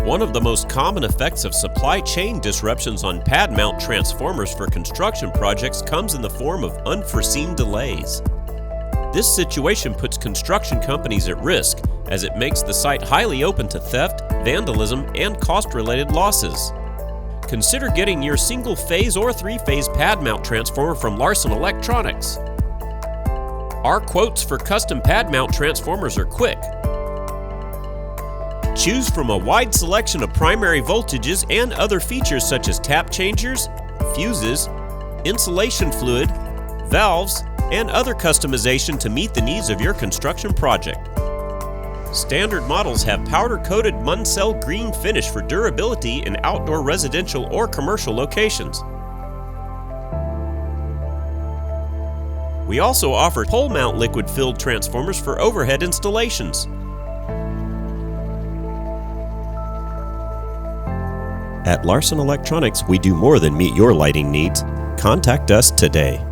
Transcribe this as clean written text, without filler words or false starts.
One of the most common effects of supply chain disruptions on pad mount transformers for construction projects comes in the form of unforeseen delays. This situation puts construction companies at risk, as it makes the site highly open to theft, vandalism, and cost-related losses. Consider getting your single-phase or three-phase pad mount transformer from Larson Electronics. Our quotes for custom pad mount transformers are quick. Choose from a wide selection of primary voltages and other features such as tap changers, fuses, insulation fluid, valves, and other customization to meet the needs of your construction project. Standard models have powder-coated Muncell green finish for durability in outdoor residential or commercial locations. We also offer pole mount liquid-filled transformers for overhead installations. At Larson Electronics, we do more than meet your lighting needs. Contact us today.